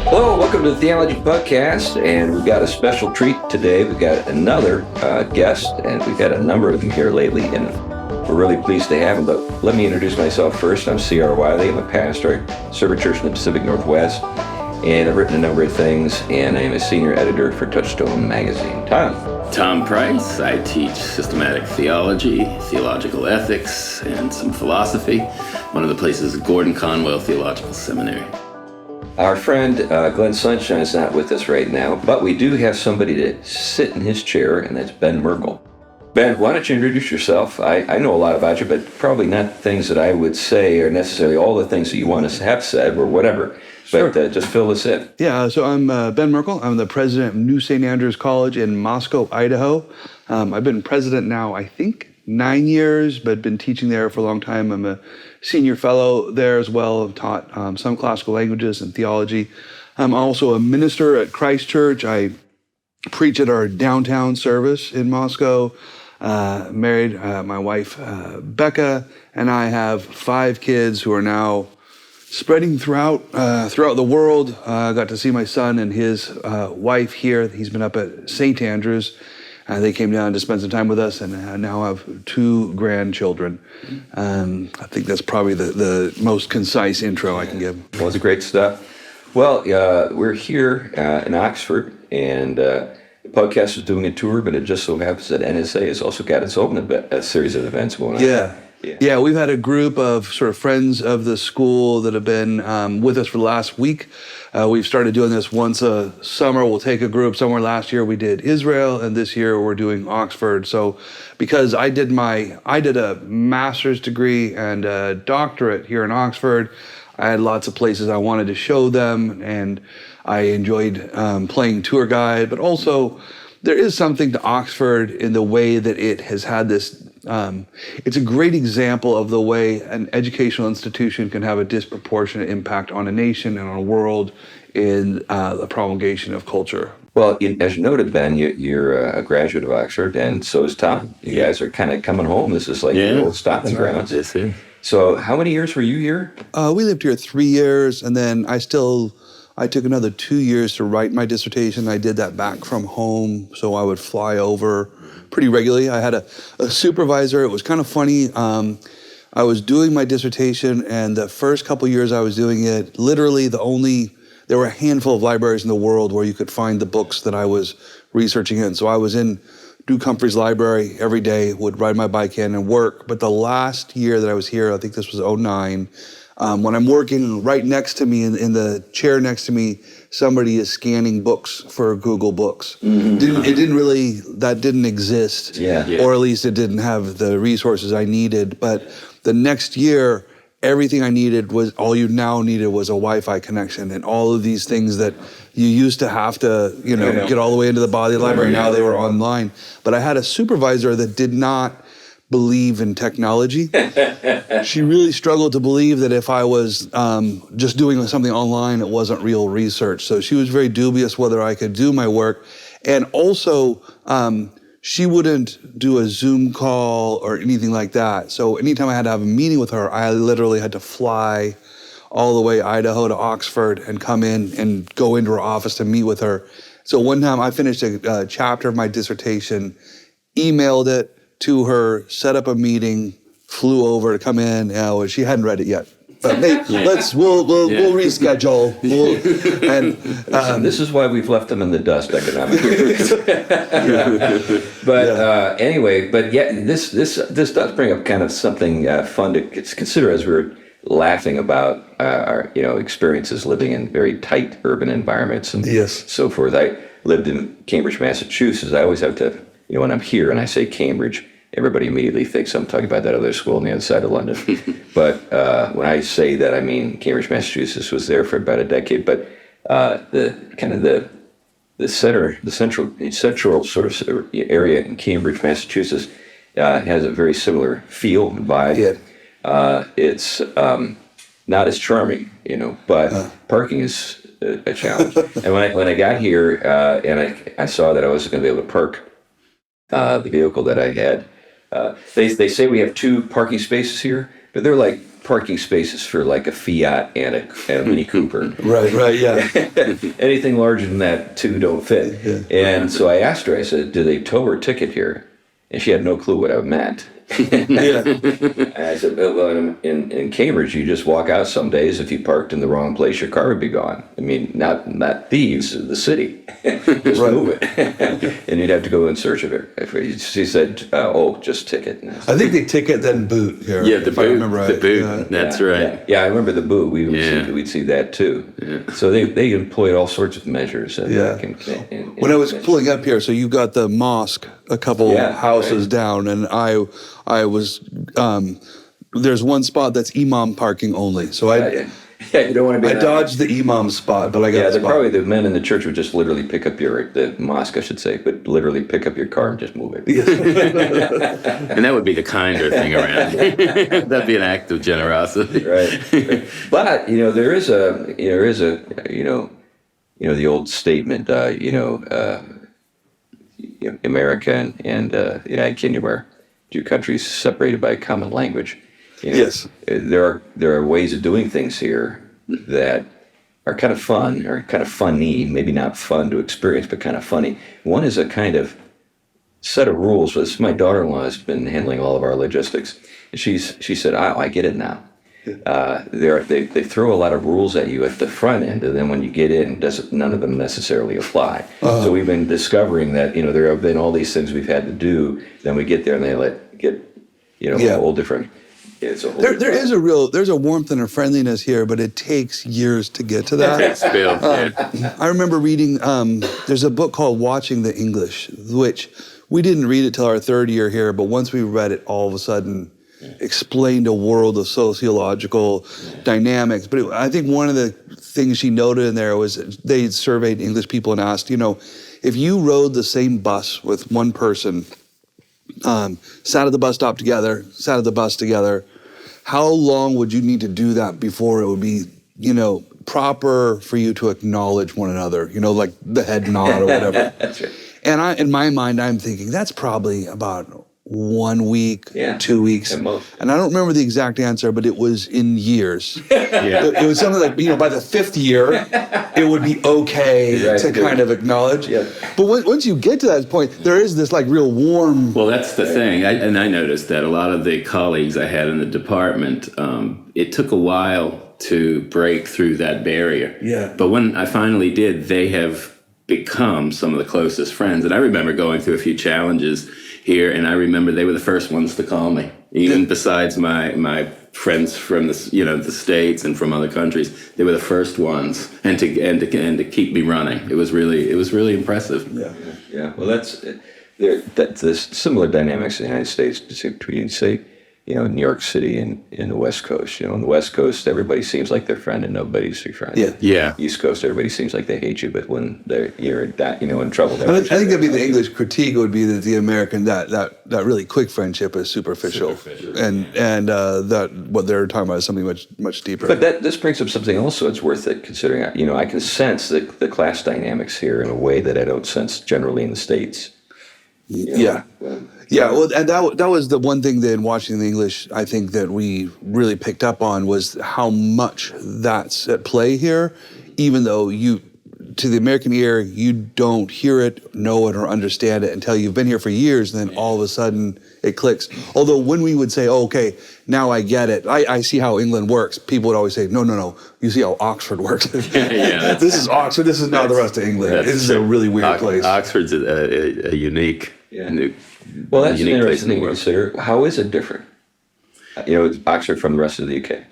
Hello, welcome to the Theology Pugcast, and we've got a special treat today. We've got another guest, and we've had a number of them here lately, and we're really pleased to have him. But let me introduce myself first. I'm C.R. Wiley. I'm a pastor. I serve a church in the Pacific Northwest, and I've written a number of things, and I'm a senior editor for Touchstone Magazine. Tom Price. I teach systematic theology, theological ethics, and some philosophy. One of the places is Gordon Conwell Theological Seminary. Our friend Glenn Sunshine is not with us right now, but we do have somebody to sit in his chair, and that's Ben Merkle. Ben, why don't you introduce yourself? I know a lot about you, but probably not things that I would say or necessarily all the things that you want us to have said or whatever. But Sure. just fill us in. Yeah, so I'm Ben Merkle. I'm the president of New St. Andrews College in Moscow, Idaho. I've been president now, I think, 9 years, but been teaching there for a long time. I'm a senior fellow there as well. I've taught some classical languages and theology. I'm also a minister at Christ Church. I preach at our downtown service in Moscow. Married my wife, Becca, and I have 5 kids who are now spreading throughout the world. I got to see my son and his wife here. He's been up at St. Andrews. They came down to spend some time with us, and now have 2 grandchildren. I think that's probably the most concise intro I can give. Well, it's great stuff. Well, we're here in Oxford, and the podcast is doing a tour, but it just so happens that NSA has also got its own a series of events going on. Yeah, we've had a group of sort of friends of the school that have been with us for the last week. We've started doing this once a summer. We'll take a group somewhere. Last year we did Israel, and this year we're doing Oxford. So because I did a master's degree and a doctorate here in Oxford, I had lots of places I wanted to show them, and I enjoyed playing tour guide. But also, there is something to Oxford in the way that it has had this. It's a great example of the way an educational institution can have a disproportionate impact on a nation and on a world in the promulgation of culture. Well, as you noted, Ben, you're a graduate of Oxford, and so is Tom. You guys are kind of coming home. This is like your old stomping grounds. Yes, sir. So how many years were you here? We lived here 3 years, and then I took another 2 years to write my dissertation. I did that back from home, so I would fly over pretty regularly. I had a supervisor. It was kind of funny. I was doing my dissertation, and the first couple years I was doing it, literally there were a handful of libraries in the world where you could find the books that I was researching in. So I was in Duke Humphrey's library every day, would ride my bike in and work. But the last year that I was here, I think this was 2009, when I'm working, right next to me, in the chair next to me, somebody is scanning books for Google Books. Mm-hmm. That didn't exist. Or at least it didn't have the resources I needed. But the next year, everything I needed all you now needed was a Wi-Fi connection, and all of these things that you used to have to, get all the way into the body of the library. Now they were online. But I had a supervisor that did not believe in technology. She really struggled to believe that if I was just doing something online, it wasn't real research. So she was very dubious whether I could do my work. And also, she wouldn't do a Zoom call or anything like that. So anytime I had to have a meeting with her, I literally had to fly all the way Idaho to Oxford and come in and go into her office to meet with her. So one time I finished a chapter of my dissertation, emailed it to her, set up a meeting, flew over to come in. She hadn't read it yet. But we'll reschedule. This is why we've left them in the dust economically. Anyway, this does bring up kind of something fun to consider as we were laughing about our experiences living in very tight urban environments and so forth. I lived in Cambridge, Massachusetts. I always have to, when I'm here and I say Cambridge, everybody immediately thinks I'm talking about that other school on the other side of London. But when I say that, I mean Cambridge, Massachusetts was there for about a decade. But the central sort of area in Cambridge, Massachusetts has a very similar feel and vibe. It's not as charming, but parking is a challenge. And when I got here and I saw that I wasn't going to be able to park the vehicle that I had, they say we have 2 parking spaces here, but they're like parking spaces for like a Fiat and a Mini Cooper. Right, yeah. Anything larger than that, two don't fit. Yeah. And so I asked her, I said, do they tow her ticket here? And she had no clue what I meant. Yeah. And I said, well, in Cambridge, you just walk out some days. If you parked in the wrong place, your car would be gone. I mean, not thieves, the city. Just move it. And you'd have to go in search of it. She said, just ticket. I think they ticket then boot here. Yeah, the if I boot. remember right. The boot. Yeah. That's right. Yeah, I remember the boot. We'd see that too. Yeah. So they employed all sorts of measures. When I was pulling up here, so you've got the mosque a couple houses down, and I was there's one spot that's imam parking only. So you don't want to be. I dodged the imam spot, but I got the spot. Probably the men in the church would just literally pick up the mosque, I should say, but literally pick up your car and just move it. And that would be the kinder thing around. That'd be an act of generosity. Right. But there is a the old statement, America and the United Kingdom are two countries separated by a common language. Yes. There are ways of doing things here that are kind of fun, or kind of funny, maybe not fun to experience, but kind of funny. One is a kind of set of rules. My daughter-in-law has been handling all of our logistics. She said, I get it now. They throw a lot of rules at you at the front end, and then when you get in, none of them necessarily apply. So we've been discovering that there have been all these things we've had to do. Then we get there, and a whole different. It's a whole there's a warmth and a friendliness here, but it takes years to get to that. I remember reading. There's a book called Watching the English, which we didn't read it till our third year here, but once we read it, all of a sudden explained a world of sociological dynamics. But I think one of the things she noted in there was they surveyed English people and asked, if you rode the same bus with one person, sat at the bus stop together, sat at the bus together, how long would you need to do that before it would be, proper for you to acknowledge one another, like the head nod or whatever. That's right. And in my mind, I'm thinking that's probably about 1 week, 2 weeks. And I don't remember the exact answer, but it was in years. It was something like, by the fifth year, it would be okay to kind of acknowledge. Yeah. But once you get to that point, there is this like real warm. Well, that's the thing. I noticed that a lot of the colleagues I had in the department, it took a while to break through that barrier. Yeah. But when I finally did, they have become some of the closest friends. And I remember going through a few challenges here, and I remember they were the first ones to call me, even besides my friends from the States and from other countries. They were the first ones, and to keep me running. It was really impressive. Yeah. Well, that's there's similar dynamics in the United States between, say, New York City and the West Coast. On the West Coast, everybody seems like they're friend and nobody's your friend. Yeah. East Coast, everybody seems like they hate you, but when you're in trouble. I think that'd be the English critique would be that the American that really quick friendship is superficial. And that what they're talking about is something much deeper. But this brings up something also that's worth considering. I can sense the class dynamics here in a way that I don't sense generally in the States. Yeah. Well, and that was the one thing that in watching the English, I think that we really picked up on was how much that's at play here, even though to the American ear, you don't hear it, know it, or understand it until you've been here for years, and then all of a sudden it clicks. Although when we would say, okay, now I get it, I see how England works, people would always say, no, you see how Oxford works. This is Oxford, this is not the rest of England. This is a really weird place. Oxford's a unique... Well, that's an interesting thing to consider. How is it different? Oxford from the rest of the UK.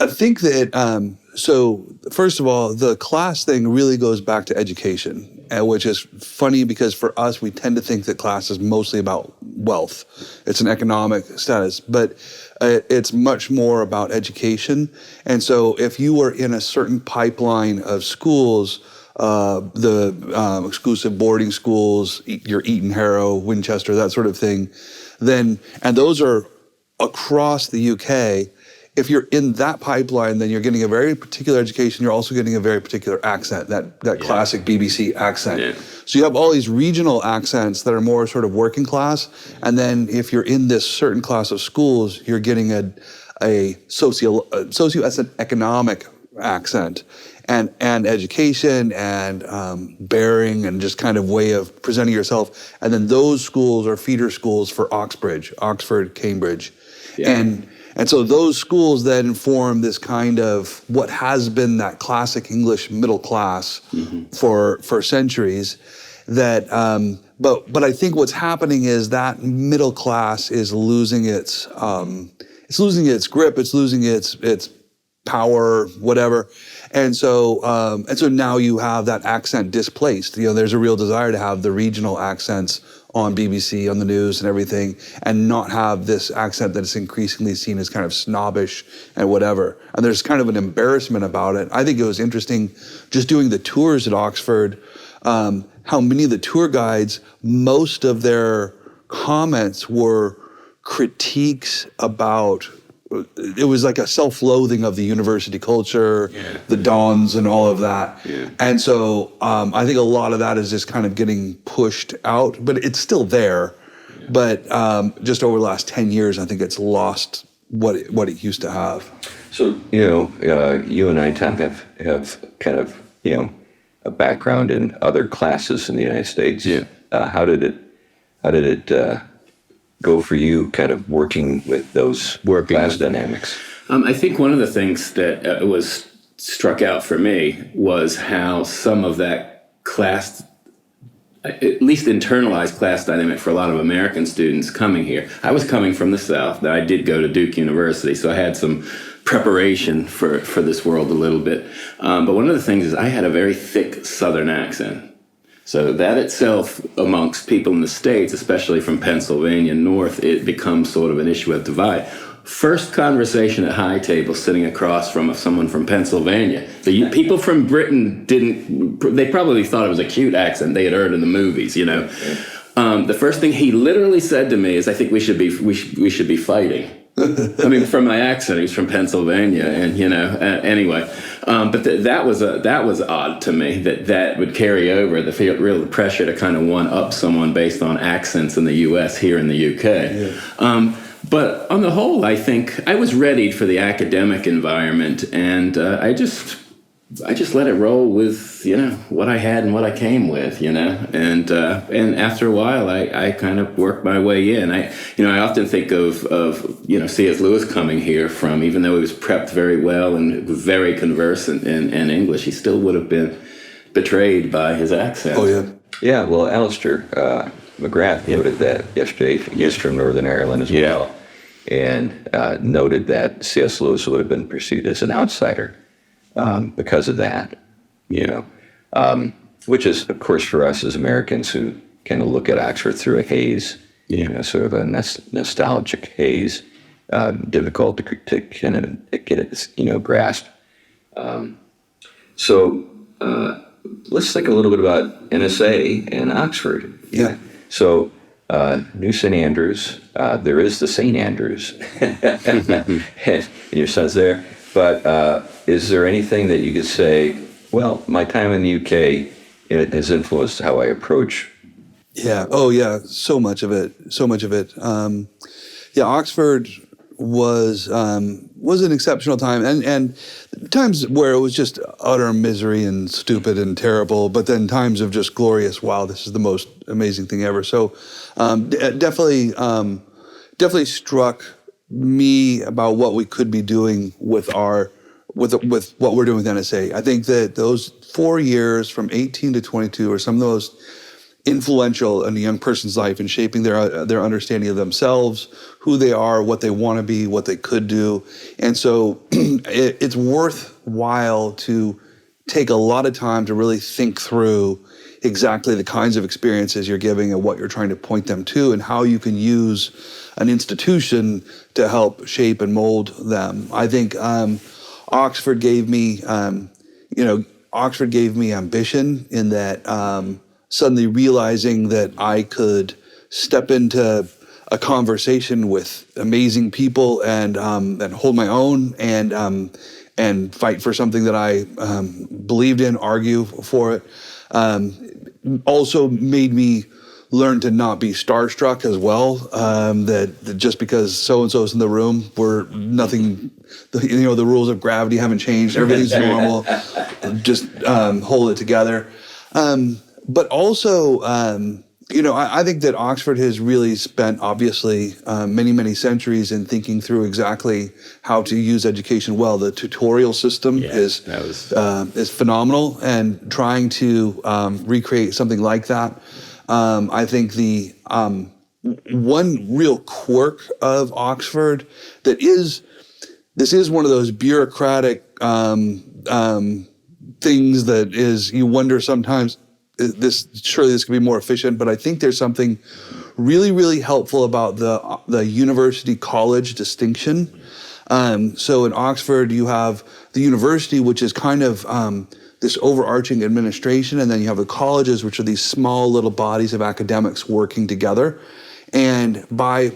I think that, so first of all, the class thing really goes back to education, which is funny because for us, we tend to think that class is mostly about wealth. It's an economic status, but it's much more about education. And so if you were in a certain pipeline of schools, the exclusive boarding schools, your Eton, Harrow, Winchester, that sort of thing, and those are across the UK. If you're in that pipeline, then you're getting a very particular education. You're also getting a very particular accent, that classic BBC accent. Yeah. So you have all these regional accents that are more sort of working class. And then if you're in this certain class of schools, you're getting a socioeconomic accent and education and bearing and just kind of way of presenting yourself. And then those schools are feeder schools for Oxbridge, Oxford, Cambridge. Yeah. And so those schools then form this kind of what has been that classic English middle class for centuries. That, but I think what's happening is that middle class is losing its grip, it's losing its power, whatever. And so now you have that accent displaced. You know, there's a real desire to have the regional accents on BBC, on the news and everything, and not have this accent that is increasingly seen as kind of snobbish and whatever. And there's kind of an embarrassment about it. I think it was interesting just doing the tours at Oxford, how many of the tour guides, most of their comments were critiques about, it was like a self-loathing of the university culture, the dons and all of that. Yeah. And so I think a lot of that is just kind of getting pushed out, but it's still there. Yeah. But just over the last 10 years, I think it's lost what it used to have. So, you and I, Tom, have kind of, a background in other classes in the United States. Yeah. How did it go for you, kind of working with those class dynamics? I think one of the things that was struck out for me was how some of that class, at least internalized class dynamic for a lot of American students coming here. I was coming from the South. I did go to Duke University, so I had some preparation for this world a little bit. But one of the things is I had a very thick Southern accent. So that itself, amongst people in the States, especially from Pennsylvania north, it becomes sort of an issue of divide. First conversation at high table, sitting across from someone from Pennsylvania. The people from Britain they probably thought it was a cute accent they had heard in the movies, The first thing he literally said to me is, I think we should be fighting. I mean, from my accent, he's from Pennsylvania, and anyway. But that was odd to me that would carry over the real pressure to kind of one up someone based on accents in the U.S. here in the UK. Yeah. But on the whole, I think I was ready for the academic environment, and I just let it roll with what I had and what I came with, and after a while I kind of worked my way in. I often think of C.S. Lewis coming here from, even though he was prepped very well and very conversant in English, he still would have been betrayed by his accent. Oh yeah. Yeah, well, Alistair McGrath noted that yesterday. He's from Northern Ireland as well, and noted that C.S. Lewis would have been perceived as an outsider because of that, which is, of course, for us as Americans who kind of look at Oxford through a haze, sort of a nostalgic haze, difficult to kind of get it, grasp. So let's think a little bit about NSA and Oxford. Yeah. So New St. Andrews, there is the St. Andrews in your son's there. But is there anything that you could say, well, my time in the UK, it has influenced how I approach? Yeah. Oh, yeah. So much of it. Oxford was an exceptional time, and times where it was just utter misery and stupid and terrible, but then times of just glorious, wow, this is the most amazing thing ever. So definitely struck me about what we could be doing with what we're doing with NSA. I think that those 4 years from 18 to 22 are some of the most influential in a young person's life in shaping their understanding of themselves, who they are, what they want to be, what they could do. And so it's worthwhile to take a lot of time to really think through exactly the kinds of experiences you're giving and what you're trying to point them to, and how you can use an institution to help shape and mold them. I think Oxford gave me ambition in that suddenly realizing that I could step into a conversation with amazing people and hold my own and fight for something that I believed in, argue for it. Also made me learned to not be starstruck as well. That just because so and so's in the room, we're nothing. The rules of gravity haven't changed. Everything's normal. Just hold it together. But also, I think that Oxford has really spent, obviously, many, many centuries in thinking through exactly how to use education well. The tutorial system is phenomenal, and trying to recreate something like that. I think the one real quirk of Oxford this is one of those bureaucratic things that is, you wonder sometimes, surely this could be more efficient, but I think there's something really, really helpful about the university college distinction. So in Oxford, you have the university, which is kind of this overarching administration, and then you have the colleges, which are these small little bodies of academics working together. And by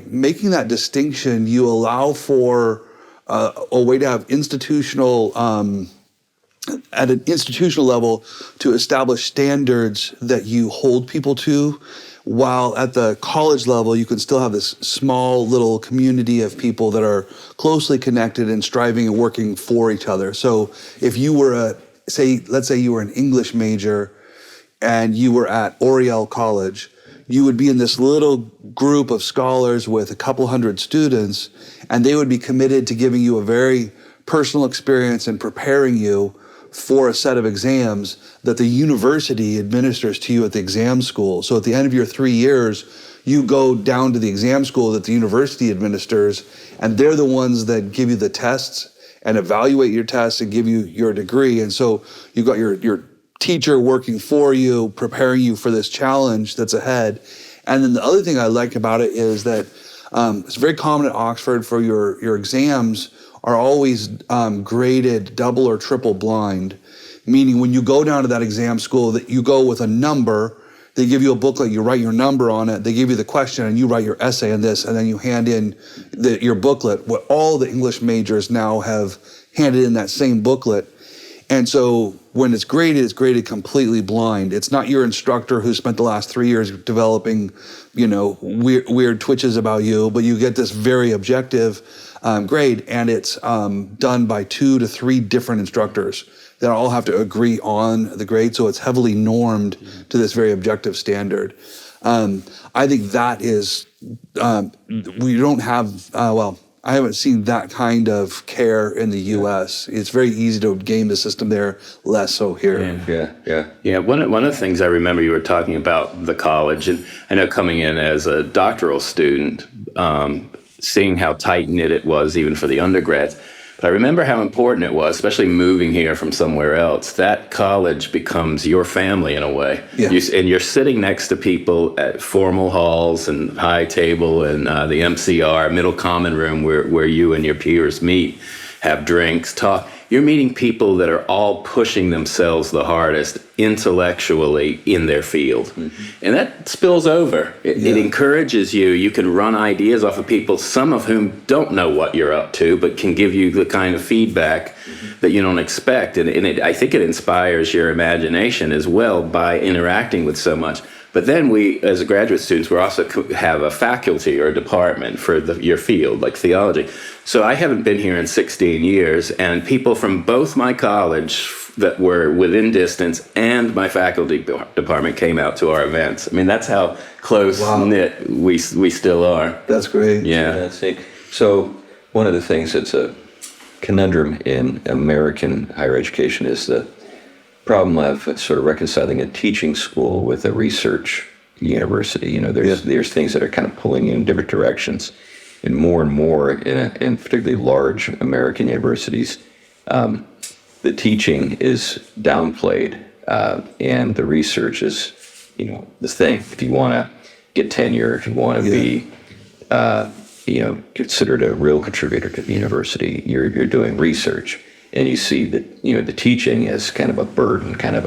making that distinction, you allow for a way to have at an institutional level to establish standards that you hold people to, while at the college level you can still have this small little community of people that are closely connected and striving and working for each other. So if you were let's say you were an English major and you were at Oriel College, you would be in this little group of scholars with a couple hundred students, and they would be committed to giving you a very personal experience and preparing you for a set of exams that the university administers to you at the exam school. So at the end of your 3 years, you go down to the exam school that the university administers, and they're the ones that give you the tests and evaluate your tests and give you your degree. And so you've got your teacher working for you, preparing you for this challenge that's ahead. And then the other thing I like about it is that it's very common at Oxford for your exams are always graded double or triple blind, meaning when you go down to that exam school, that you go with a number. They give you a booklet, you write your number on it, they give you the question, and you write your essay on this, and then you hand in your booklet. What all the English majors now have handed in that same booklet. And so when it's graded completely blind. It's not your instructor who spent the last 3 years developing, weird twitches about you, but you get this very objective grade, and it's done by 2 to 3 different instructors that all have to agree on the grade. So it's heavily normed to this very objective standard. I think that is, we don't have, I haven't seen that kind of care in the U.S. It's very easy to game the system there, less so here. Yeah. One of the things I remember you were talking about the college, and I know coming in as a doctoral student, seeing how tight-knit it was even for the undergrads. But I remember how important it was, especially moving here from somewhere else. That college becomes your family in a way. Yeah. And you're sitting next to people at formal halls and high table and the MCR, middle common room, where you and your peers meet, have drinks, talk. You're meeting people that are all pushing themselves the hardest intellectually in their field. Mm-hmm. And that spills over. It encourages you. You can run ideas off of people, some of whom don't know what you're up to, but can give you the kind of feedback that you don't expect. And I think it inspires your imagination as well by interacting with so much. But then we, as graduate students, we also have a faculty or a department for your field, like theology. So I haven't been here in 16 years, and people from both my college that were within distance and my faculty department came out to our events. I mean, that's how close-knit we still are. That's great. Yeah. So one of the things that's a conundrum in American higher education is the problem of sort of reconciling a teaching school with a research university. There's things that are kind of pulling you in different directions, and more in particularly large American universities, the teaching is downplayed, and the research is, the thing. If you want to get tenure, if you want to be, considered a real contributor to the university, you're doing research. And you see that, the teaching is kind of a burden, kind of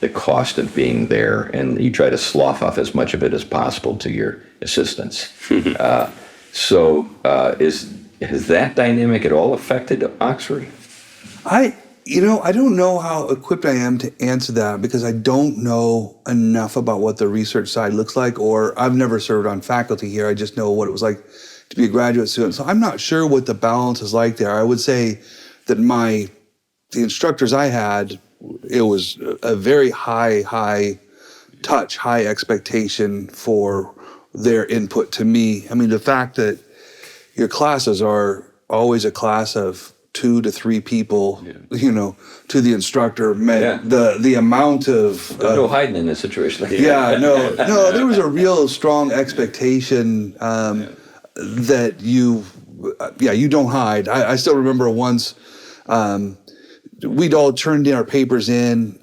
the cost of being there, and you try to slough off as much of it as possible to your assistants. So has that dynamic at all affected Oxford? I don't know how equipped I am to answer that because I don't know enough about what the research side looks like, or I've never served on faculty here. I just know what it was like to be a graduate student. So I'm not sure what the balance is like there. I would say that the instructors I had, it was a very high touch, high expectation for their input to me. I mean, the fact that your classes are always a class of 2 to 3 people, to the instructor meant the amount of... There's no hiding in this situation. No, there was a real strong expectation that you don't hide. I still remember once we'd all turned in our papers in.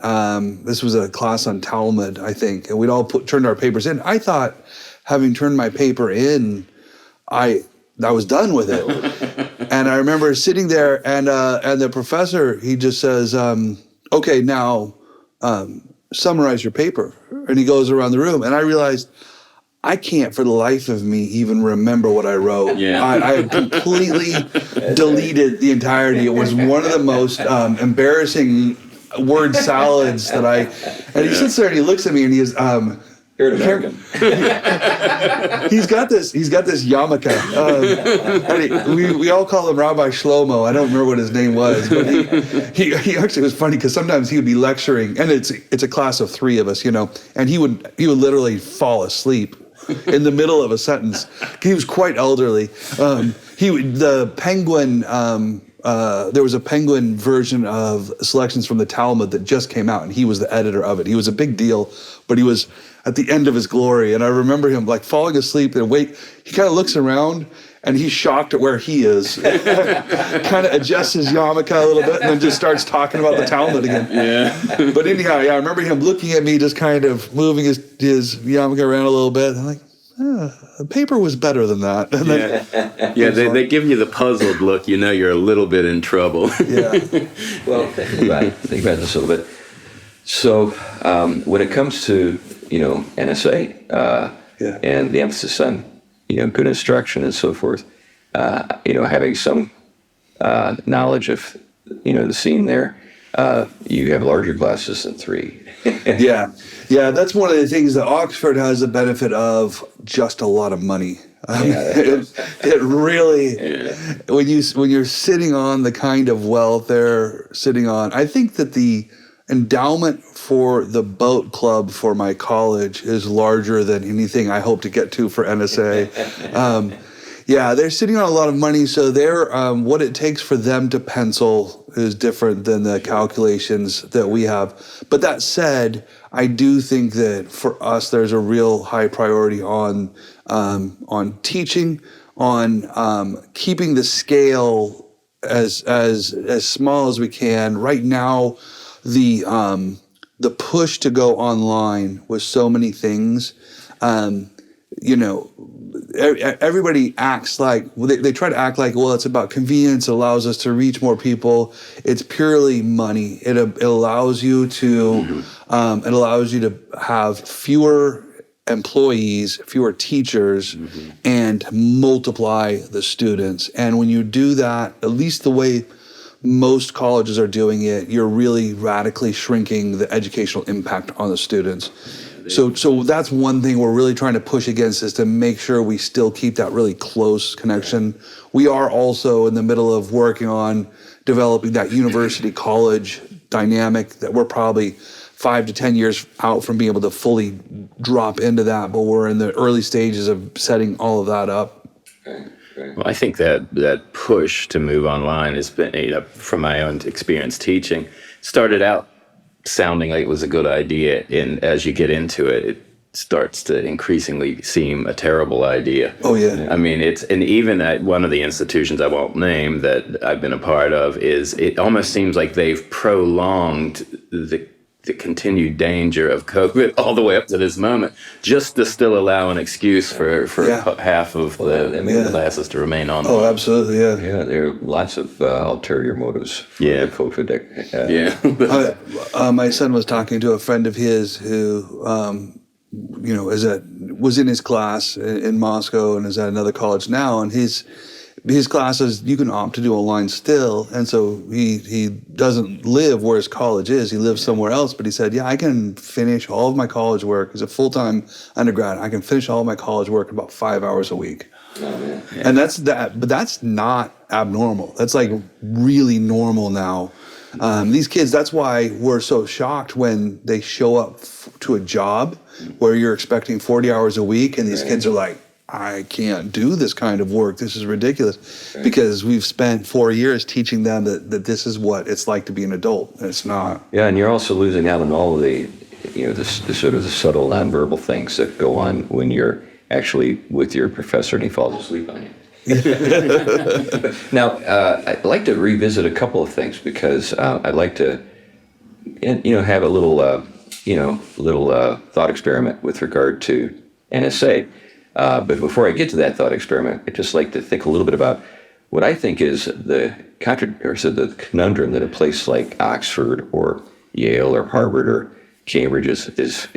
This was a class on Talmud, I think, and we'd all turned our papers in. I thought, having turned my paper in, I was done with it. And I remember sitting there, and the professor, he just says, okay, now summarize your paper. And he goes around the room, and I realized I can't for the life of me even remember what I wrote. I completely deleted the entirety. It was one of the most embarrassing word salads that and he sits there and he looks at me and he is, You're an American. He's got this yarmulke. And we all call him Rabbi Shlomo. I don't remember what his name was, but he actually was funny because sometimes he would be lecturing, and it's a class of 3 of us, and he would literally fall asleep in the middle of a sentence. He was quite elderly. The Penguin. There was a Penguin version of selections from the Talmud that just came out, and he was the editor of it. He was a big deal, but he was at the end of his glory. And I remember him like falling asleep and wake. He kind of looks around and he's shocked at where he is. Kind of adjusts his yarmulke a little bit and then just starts talking about the Talmud again. Yeah. But anyhow, I remember him looking at me, just kind of moving his yarmulke around a little bit. I'm like, the paper was better than that. And then, they give you the puzzled look. You're a little bit in trouble. Yeah. Well, think about this a little bit. So when it comes to NSA and the emphasis on good instruction and so forth, having some knowledge of the scene there, you have larger classes than 3. Yeah, that's one of the things that Oxford has the benefit of, just a lot of money. It really, when you're sitting on the kind of wealth they're sitting on, I think that the endowment for the boat club for my college is larger than anything I hope to get to for NSA. They're sitting on a lot of money, so what it takes for them to pencil is different than the calculations that we have. But that said, I do think that for us, there's a real high priority on teaching, on keeping the scale as small as we can. Right now, the push to go online with so many things, everybody acts like, they try to act like, well, it's about convenience. It allows us to reach more people. It's purely money. It allows you to, have fewer employees, fewer teachers, and multiply the students. And when you do that, at least the way most colleges are doing it, you're really radically shrinking the educational impact on the students. So that's one thing we're really trying to push against, is to make sure we still keep that really close connection. We are also in the middle of working on developing that university college dynamic that we're probably 5 to 10 years out from being able to fully drop into that, but we're in the early stages of setting all of that up. Well, I think that push to move online has been, from my own experience teaching, started out sounding like it was a good idea, and as you get into it, it starts to increasingly seem a terrible idea. Oh yeah. I mean, and even at one of the institutions I won't name that I've been a part of, it almost seems like they've prolonged the continued danger of COVID all the way up to this moment, just to still allow an excuse for half of the classes to remain on. Oh, absolutely, yeah. Yeah, there are lots of ulterior motives for the COVID. My son was talking to a friend of his who, was in his class in Moscow and is at another college now, and his classes, you can opt to do online still. And so he doesn't live where his college is. He lives somewhere else. But he said, yeah, I can finish all of my college work. He's a full-time undergrad. I can finish all of my college work in about 5 hours a week. Oh, man. Yeah. And but that's not abnormal. That's like really normal now. These kids, that's why we're so shocked when they show up to a job where you're expecting 40 hours a week, and these kids are like, I can't do this kind of work. This is ridiculous. Because we've spent 4 years teaching them that this is what it's like to be an adult, and it's not. Yeah, and you're also losing out on all of the sort of the subtle nonverbal things that go on when you're actually with your professor and he falls asleep on you. Now, I'd like to revisit a couple of things because I'd like to, have a little, thought experiment with regard to NSA. But before I get to that thought experiment, I'd just like to think a little bit about what I think is the conundrum that a place like Oxford or Yale or Harvard or Cambridge is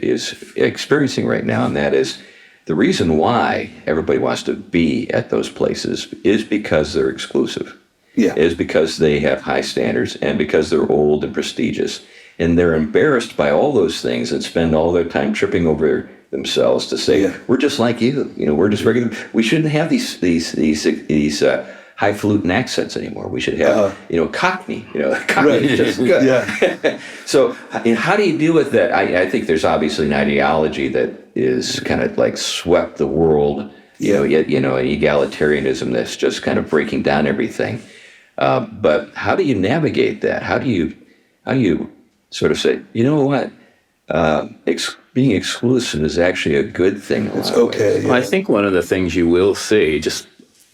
experiencing right now, and that is the reason why everybody wants to be at those places is because they're exclusive. Yeah. Is because they have high standards and because they're old and prestigious. And they're embarrassed by all those things and spend all their time tripping over themselves to say, we're just like you. We're just regular. We shouldn't have these highfalutin accents anymore. We should have, Cockney. Cockney Right. is just good. Yeah. So, how do you deal with that? I think there's obviously an ideology that is kind of like swept the world. An egalitarianism that's just kind of breaking down everything. But how do you navigate that? How do you sort of say, you know what? Being exclusive is actually a good thing. It's okay. Well, I think one of the things you will see, just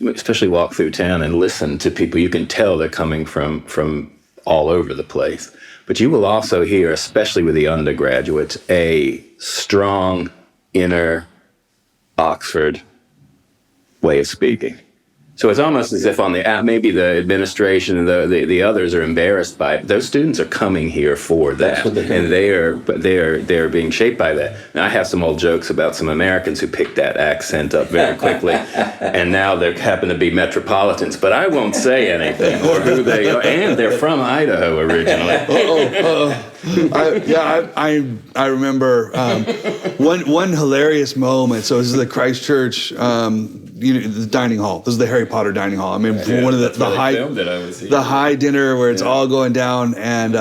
especially walk through town and listen to people, you can tell they're coming from all over the place. But you will also hear, especially with the undergraduates, a strong inner Oxford way of speaking. So it's almost as if on the maybe the administration and the others are embarrassed by it. Those students are coming here for that, and they are being shaped by that. Now, I have some old jokes about some Americans who picked that accent up very quickly, and now they happen to be metropolitans. But I won't say anything or who they are, and they're from Idaho originally. I remember one hilarious moment. So this is the Christchurch, the dining hall. This is the Harry Potter dining hall. I mean, one of the high dinner where it's all going down, and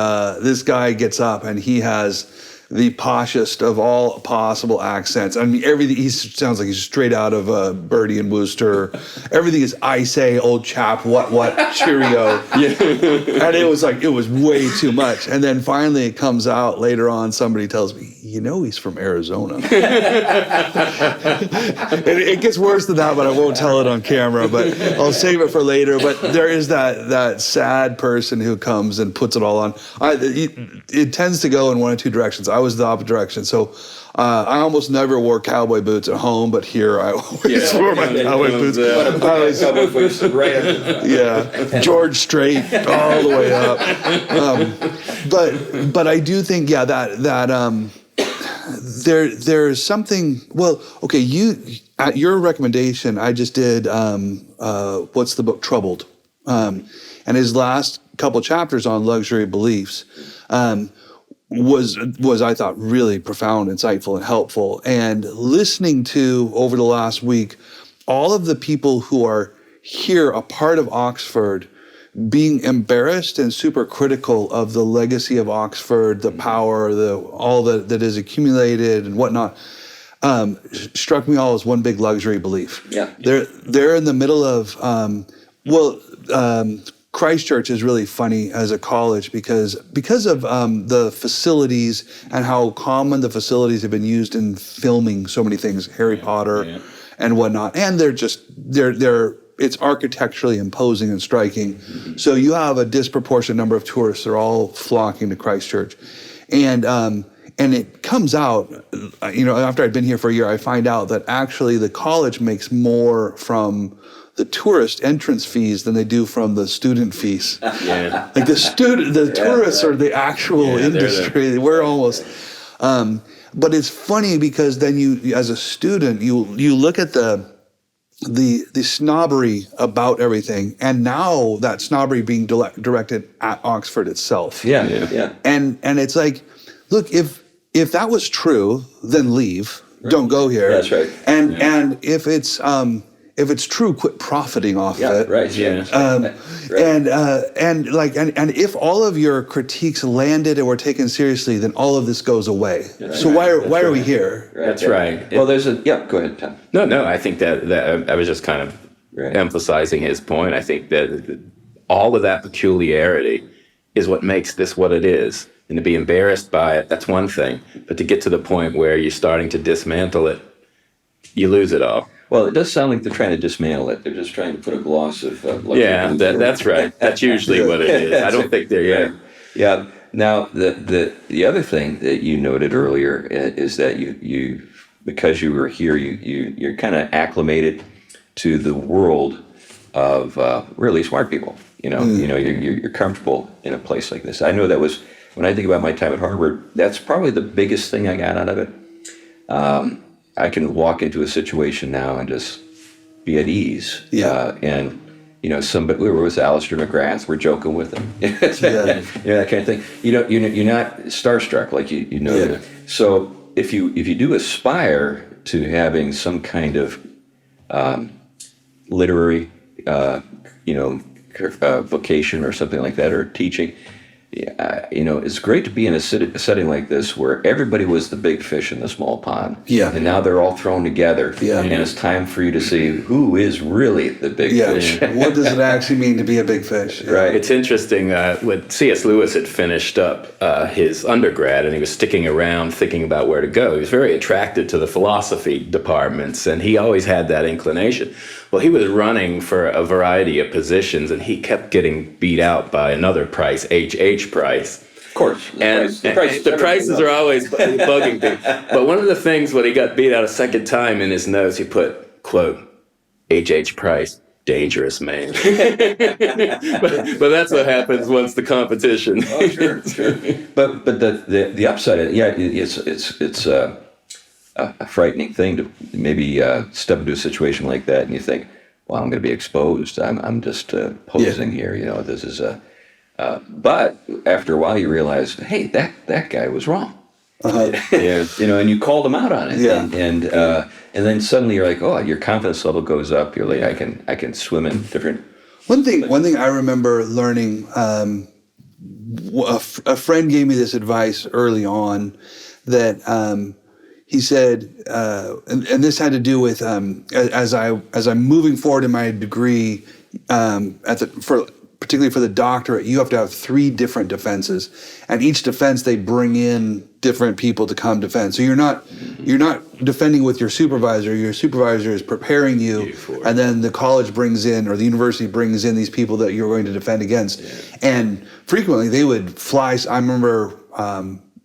this guy gets up and he has the poshest of all possible accents. I mean, everything, he sounds like he's straight out of Bertie and Wooster. Everything is, I say, old chap, what, cheerio. And it was way too much. And then finally it comes out later on, somebody tells me, he's from Arizona. It gets worse than that, but I won't tell it on camera, but I'll save it for later. But there is that sad person who comes and puts it all on. It tends to go in one of two directions. I was the opposite direction. So I almost never wore cowboy boots at home, but here I always wore my cowboy boots. George Strait all the way up. But I do think, there's something. Well, okay, you at your recommendation, I just did what's the book Troubled, and his last couple chapters on luxury beliefs. Was I thought really profound, insightful, and helpful. And listening to over the last week, all of the people who are here, a part of Oxford, being embarrassed and super critical of the legacy of Oxford, the power, all that is accumulated and whatnot, struck me all as one big luxury belief. Yeah. They're in the middle of Christchurch is really funny as a college because of the facilities and how common the facilities have been used in filming so many things, Harry Potter and whatnot. And it's architecturally imposing and striking. Mm-hmm. So you have a disproportionate number of tourists. They're all flocking to Christchurch. And it comes out, after I'd been here for a year, I find out that actually the college makes more from the tourist entrance fees than they do from the student fees. Yeah. Like the tourists are the actual industry. We're almost, but it's funny because then you, as a student, you look at the the snobbery about everything, and now that snobbery being directed at Oxford itself. Yeah. And it's like, look, if that was true, then leave. Right. Don't go here. That's right. And if it's true, quit profiting off of it. Right. Yeah. Right. And if all of your critiques landed and were taken seriously, then all of this goes away. Right. So why are we here? Right. That's right. Well, there's a Go ahead, Tom. No. I think that I was just kind of emphasizing his point. I think that all of that peculiarity is what makes this what it is. And to be embarrassed by it, that's one thing. But to get to the point where you're starting to dismantle it, you lose it all. Well, it does sound like they're trying to dismantle it. They're just trying to put a gloss of that's right. That's usually what it is. I don't think they're Yeah. Now, the other thing that you noted earlier is that you because you were here, you're kind of acclimated to the world of really smart people. You're comfortable in a place like this. I know that was, when I think about my time at Harvard, that's probably the biggest thing I got out of it. I can walk into a situation now and just be at ease. Yeah. Somebody, we were with Alistair McGrath, we're joking with him. That kind of thing. You're not starstruck like you know. Yeah. So if you do aspire to having some kind of literary, vocation or something like that, or teaching, it's great to be in a setting like this where everybody was the big fish in the small pond. Yeah. And now they're all thrown together. Yeah. And it's time for you to see who is really the big fish. What does it actually mean to be a big fish? Right. It's interesting, when C.S. Lewis had finished up his undergrad and he was sticking around thinking about where to go, he was very attracted to the philosophy departments, and he always had that inclination. Well, he was running for a variety of positions, and he kept getting beat out by another Price, H.H. Price. Of course. The prices are always bugging people. But one of the things when he got beat out a second time, in his notes, he put, quote, H.H. Price, dangerous man. but that's what happens once the competition. Oh, sure. But the upside of it, it's a frightening thing to maybe step into a situation like that, and you think, well, I'm going to be exposed. I'm just posing here. This is but after a while, you realize, hey, that guy was wrong. And you called him out on it. Yeah. And then suddenly you're like, oh, your confidence level goes up. You're like, I can swim in different. One thing I remember learning, a friend gave me this advice early on that he said, and this had to do with as I'm moving forward in my degree, particularly for the doctorate, you have to have 3 different defenses, and each defense they bring in different people to come defend. So you're not defending with your supervisor. Your supervisor is preparing you, and then the college brings in, or the university brings in, these people that you're going to defend against. Yeah. And frequently they would fly. I remember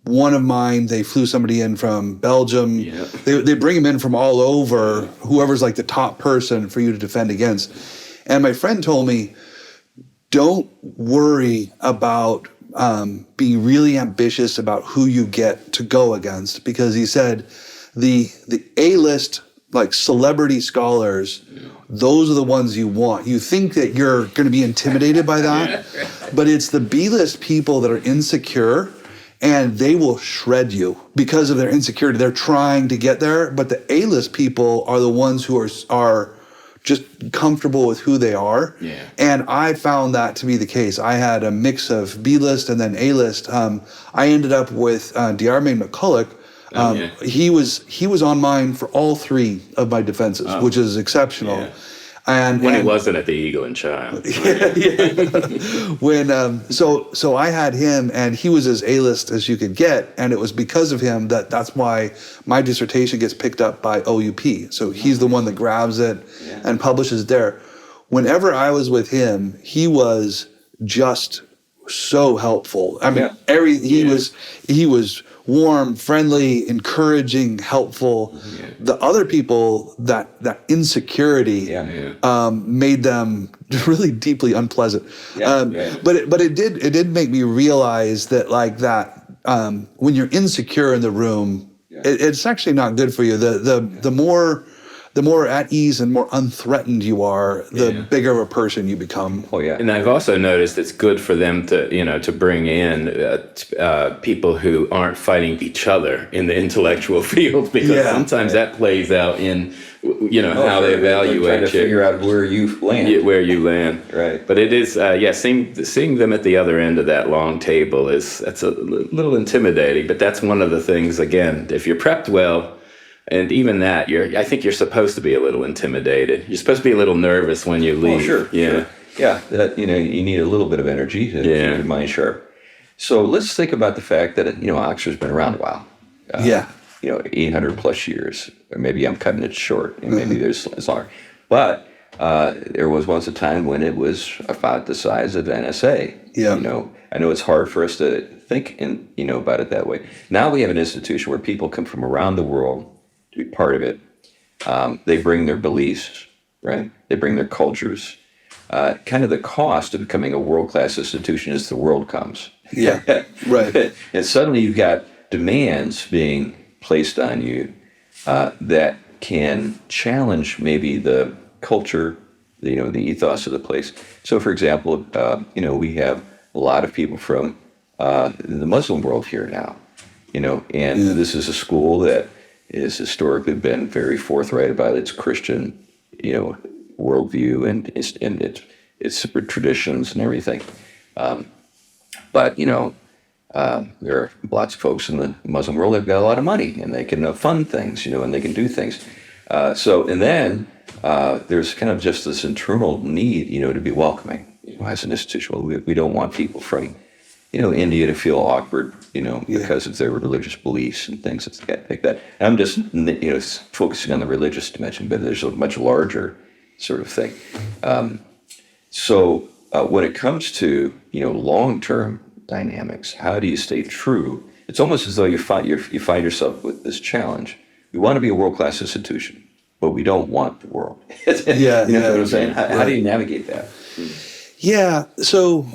one of mine, they flew somebody in from Belgium. Yeah. They bring them in from all over, whoever's like the top person for you to defend against. And my friend told me, don't worry about being really ambitious about who you get to go against, because he said the A-list, like celebrity scholars, those are the ones you want. You think that you're going to be intimidated by that, but it's the B-list people that are insecure, and they will shred you because of their insecurity. They're trying to get there, but the A-list people are the ones who are just comfortable with who they are. Yeah. And I found that to be the case. I had a mix of B-list and then A-list. I ended up with Diarmaid McCulloch. He was on mine for all 3 of my defenses, which is exceptional. Yeah. And he wasn't at the Eagle and Child. So I had him, and he was as A-list as you could get, and it was because of him that's why my dissertation gets picked up by OUP. So he's the one that grabs it and publishes it there. Whenever I was with him, he was just so helpful. I mean, he was warm, friendly, encouraging, helpful. Yeah. The other people, that insecurity made them really deeply unpleasant. But it did make me realize that when you're insecure in the room, it's actually not good for you. The more the more at ease and more unthreatened you are, the bigger of a person you become. Oh yeah. And I've also noticed it's good for them to bring in people who aren't fighting each other in the intellectual field, because sometimes that plays out in how they evaluate trying to figure out where you land. Where you land. Right. But it is, seeing them at the other end of that long table that's a little intimidating. But that's one of the things, again, if you're prepped well, and even that, I think you're supposed to be a little intimidated. You're supposed to be a little nervous when you leave. Oh, sure. Yeah. Sure. Yeah. That, you need a little bit of energy to keep your mind sharp. So let's think about the fact that, Oxford's been around a while. 800 plus years, or maybe I'm cutting it short, and maybe it's longer. But there was once a time when it was about the size of NSA. Yeah. I know it's hard for us to think about it that way. Now we have an institution where people come from around the world to be part of it. They bring their beliefs, right? They bring their cultures. Kind of the cost of becoming a world-class institution is the world comes. Yeah, right. And suddenly you've got demands being placed on you that can challenge maybe the culture, the ethos of the place. So, for example, we have a lot of people from the Muslim world here now, and this is a school that has historically been very forthright about its Christian, worldview and its traditions and everything. But there are lots of folks in the Muslim world that have got a lot of money, and they can fund things, and they can do things. And then there's kind of just this internal need, to be welcoming, as an institution. Well, we don't want people from, India to feel awkward, because of their religious beliefs and things like that. And I'm just, focusing on the religious dimension, but there's a much larger sort of thing. So when it comes to, long-term dynamics, how do you stay true? It's almost as though you find yourself with this challenge. We want to be a world-class institution, but we don't want the world. What I'm saying? How do you navigate that? Yeah. So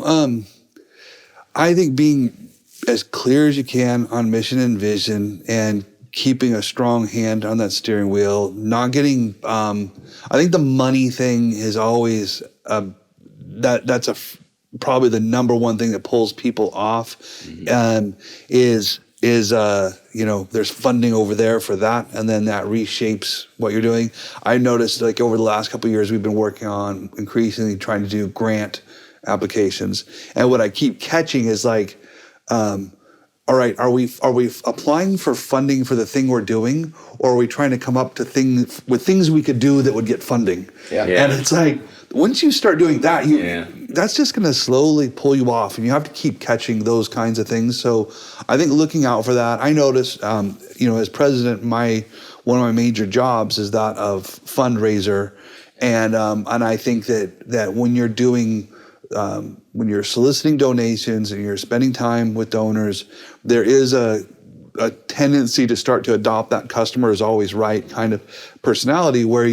I think being as clear as you can on mission and vision, and keeping a strong hand on that steering wheel, not getting, I think the money thing is always, that's probably the number one thing that pulls people off, is there's funding over there for that, and then that reshapes what you're doing. I noticed, like, over the last couple of years, we've been working on increasingly trying to do grant applications, and what I keep catching is like, all right, are we applying for funding for the thing we're doing, or are we trying to come up to things we could do that would get funding? And it's like, once you start doing that, that's just going to slowly pull you off, and you have to keep catching those kinds of things. So I think looking out for that. I noticed, as president, one of my major jobs is that of fundraiser, and I think that when you're doing when you're soliciting donations and you're spending time with donors, there is a tendency to start to adopt that customer is always right kind of personality, where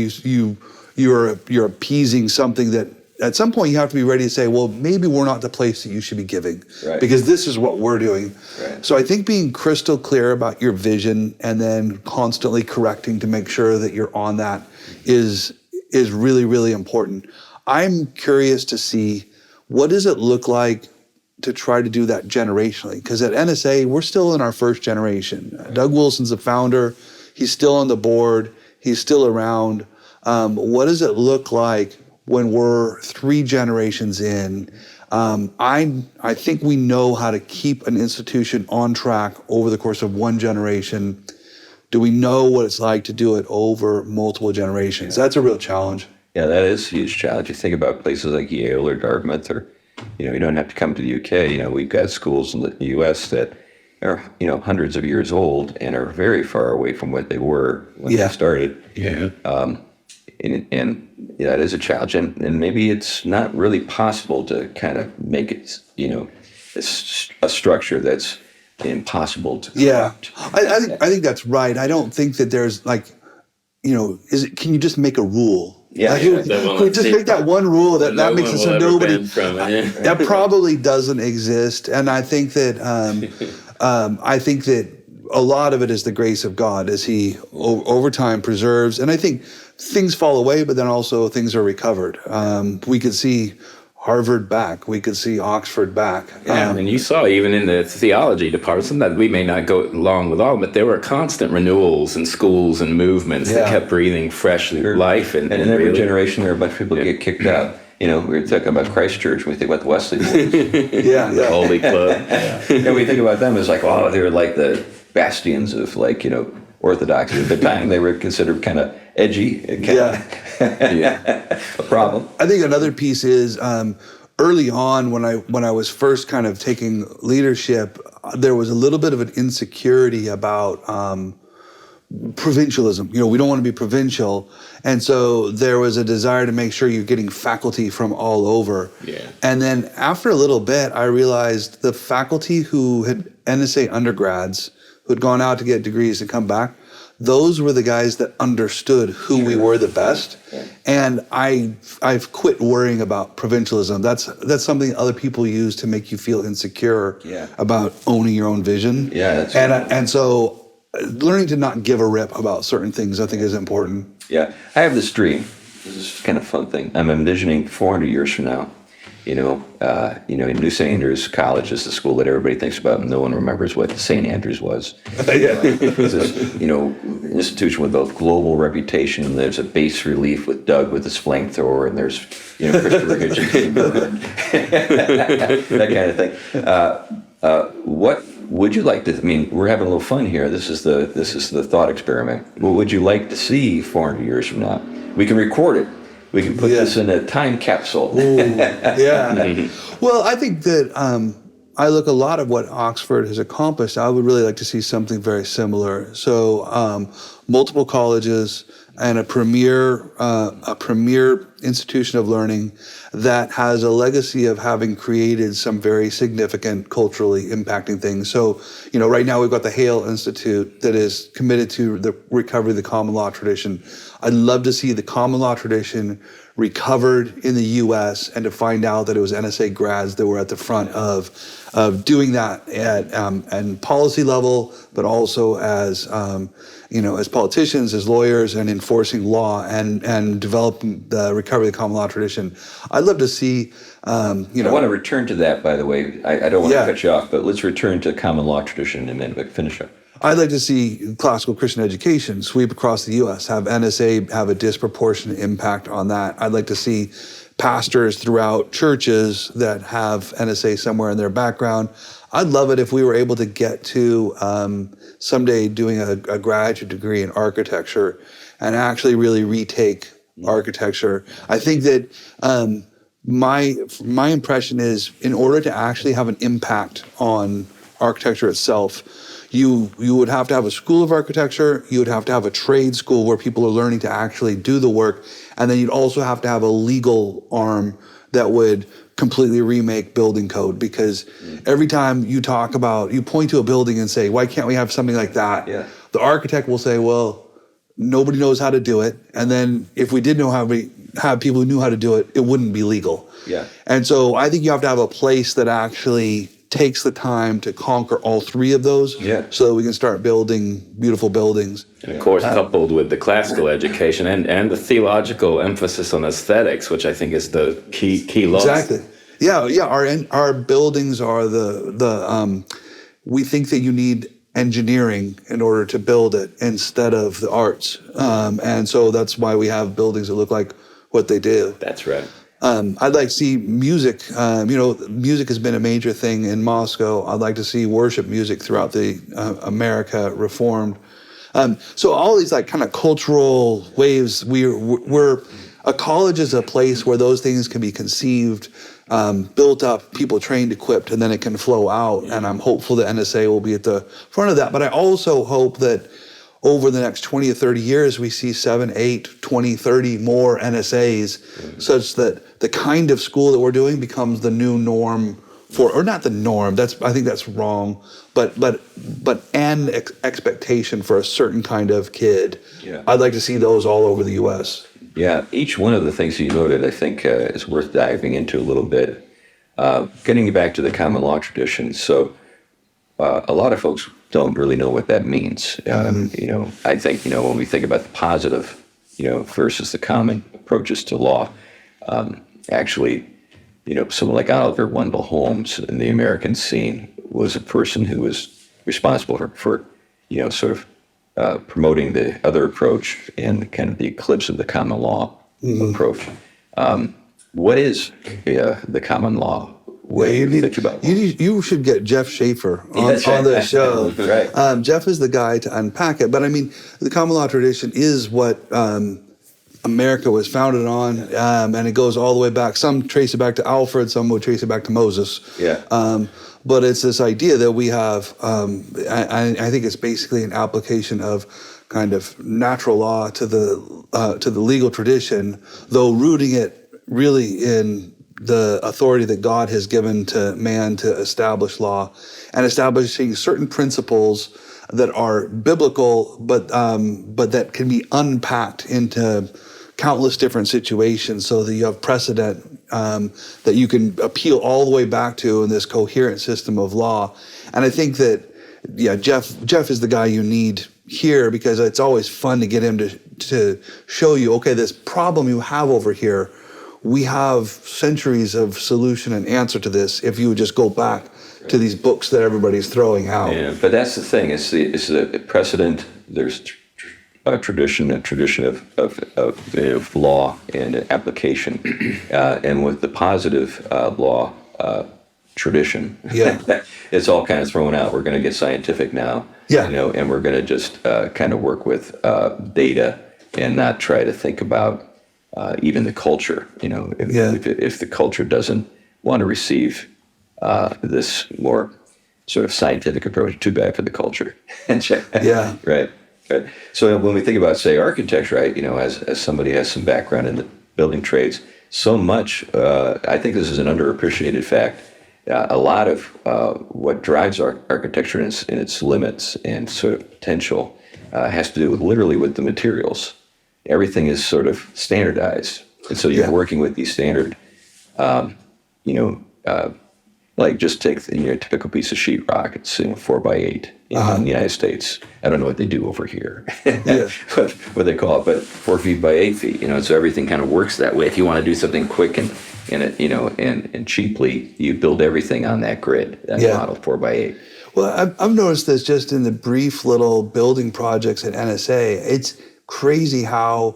you're appeasing something that at some point you have to be ready to say, well, maybe we're not the place that you should be giving, because this is what we're doing. So I think being crystal clear about your vision and then constantly correcting to make sure that you're on that is really, really important. I'm curious to see, what does it look like to try to do that generationally? Because at NSA, we're still in our first generation. Doug Wilson's the founder. He's still on the board. He's still around. What does it look like when we're 3 generations in? I think we know how to keep an institution on track over the course of 1 generation. Do we know what it's like to do it over multiple generations? That's a real challenge. Yeah, that is a huge challenge. You think about places like Yale or Dartmouth, or, you don't have to come to the UK. We've got schools in the US that are, hundreds of years old and are very far away from what they were when they started. And that is a challenge. And maybe it's not really possible to kind of make it, a structure that's impossible to corrupt. I think that's right. I don't think that there's like, can you just make a rule? Can we just make that one rule that makes it so nobody? That probably doesn't exist, and I think that a lot of it is the grace of God as He over time preserves. And I think things fall away, but then also things are recovered. We could see Harvard back. We could see Oxford back. And you saw even in the theology department that we may not go along with all, but there were constant renewals in schools and movements that kept breathing fresh life. And in every generation, there are a bunch of people that get kicked out. We were talking about Christ Church when we think about the Wesley Boys. The Holy Club. And we think about them as like, oh, they were like the bastions of orthodoxy. At the time, they were considered kind of edgy. A problem. I think another piece is early on when I was first kind of taking leadership, there was a little bit of an insecurity about provincialism. We don't want to be provincial. And so there was a desire to make sure you're getting faculty from all over. Yeah. And then after a little bit, I realized the faculty who had NSA undergrads, who had gone out to get degrees and come back, those were the guys that understood who we were the best. Yeah. And I've quit worrying about provincialism. That's something other people use to make you feel insecure about owning your own vision. Yeah, that's and so learning to not give a rip about certain things, I think, is important. Yeah, I have this dream. This is kind of a fun thing. I'm envisioning 400 years from now. In New St. Andrews College is the school that everybody thinks about, and no one remembers what St. Andrews was. It's this, institution with a global reputation. There's a bas relief with Doug with his flamethrower, and there's Christopher Hitchens, that kind of thing. What would you like to? We're having a little fun here. This is the thought experiment. What would you like to see 400 years from now? We can record it. We can put this in a time capsule. Ooh, yeah. Well, I think that I look a lot of what Oxford has accomplished. I would really like to see something very similar. So multiple colleges and a premier institution of learning that has a legacy of having created some very significant culturally impacting things. So, right now we've got the Hale Institute that is committed to the recovery of the common law tradition. I'd love to see the common law tradition recovered in the U.S. and to find out that it was NSA grads that were at the front of doing that at policy level, but also as as politicians, as lawyers, and enforcing law and developing the recovery of the common law tradition. I'd love to see. I want to return to that, by the way. I don't want to cut you off, but let's return to common law tradition and then finish up. I'd like to see classical Christian education sweep across the U.S., have NSA have a disproportionate impact on that. I'd like to see pastors throughout churches that have NSA somewhere in their background. I'd love it if we were able to get to someday doing a graduate degree in architecture and actually really retake architecture. I think that my impression is in order to actually have an impact on architecture itself, you would have to have a school of architecture, you would have to have a trade school where people are learning to actually do the work, and then you'd also have to have a legal arm that would completely remake building code, because every time you point to a building and say, why can't we have something like that? Yeah. The architect will say, well, nobody knows how to do it, and then if we did know how to have people who knew how to do it, it wouldn't be legal. Yeah. And so I think you have to have a place that actually takes the time to conquer all three of those so that we can start building beautiful buildings. And of course, coupled with the classical education and the theological emphasis on aesthetics, which I think is the key loss. Exactly. Yeah. Our buildings are we think that you need engineering in order to build it instead of the arts. And so that's why we have buildings that look like what they do. That's right. I'd like to see music. Music has been a major thing in Moscow. I'd like to see worship music throughout the America reformed. So all these kind of cultural waves. We're a college is a place where those things can be conceived, built up, people trained, equipped, and then it can flow out. And I'm hopeful that NSA will be at the front of that. But I also hope that over the next 20 or 30 years, we see 7, 8, 20, 30 more NSAs, such that the kind of school that we're doing becomes the new norm or not the norm. I think that's wrong, but an expectation for a certain kind of kid. Yeah. I'd like to see those all over the U.S. Yeah, each one of the things you noted, I think, is worth diving into a little bit. Getting back to the common law tradition, so a lot of folks don't really know what that means. I think, when we think about the positive, versus the common approaches to law. Actually, someone like Oliver Wendell Holmes in the American scene was a person who was responsible for sort of promoting the other approach and kind of the eclipse of the common law approach. What is the common law way you think about it? You should get Jeff Schaefer on the show. Right. Jeff is the guy to unpack it. But I mean, the common law tradition is what America was founded on, and it goes all the way back. Some trace it back to Alfred, some would trace it back to Moses. Yeah. But it's this idea that we have, I think it's basically an application of kind of natural law to the legal tradition, though rooting it really in the authority that God has given to man to establish law and establishing certain principles that are biblical, but that can be unpacked into countless different situations so that you have precedent that you can appeal all the way back to in this coherent system of law. And I think that, Jeff is the guy you need here because it's always fun to get him to show you, okay, this problem you have over here, we have centuries of solution and answer to this if you would just go back to these books that everybody's throwing out. Yeah, but that's the thing. It's the precedent. There's a tradition of law and application, and with the positive law tradition, it's all kind of thrown out. We're going to get scientific now, and we're going to just kind of work with data and not try to think about even the culture. If the culture doesn't want to receive this more sort of scientific approach, too bad for the culture. Right. So when we think about, say, architecture, right, as somebody has some background in the building trades, so much, I think this is an underappreciated fact. A lot of what drives architecture in its limits and sort of potential has to do literally with the materials. Everything is sort of standardized. And so you're working with these standard, like just take the typical piece of sheetrock. It's 4x8 in the United States. I don't know what they do over here, what they call it, but 4 feet by 8 feet. So everything kind of works that way. If you want to do something quick and cheaply, you build everything on that grid, that model 4x8. Well, I've noticed this just in the brief little building projects at NSA. It's crazy how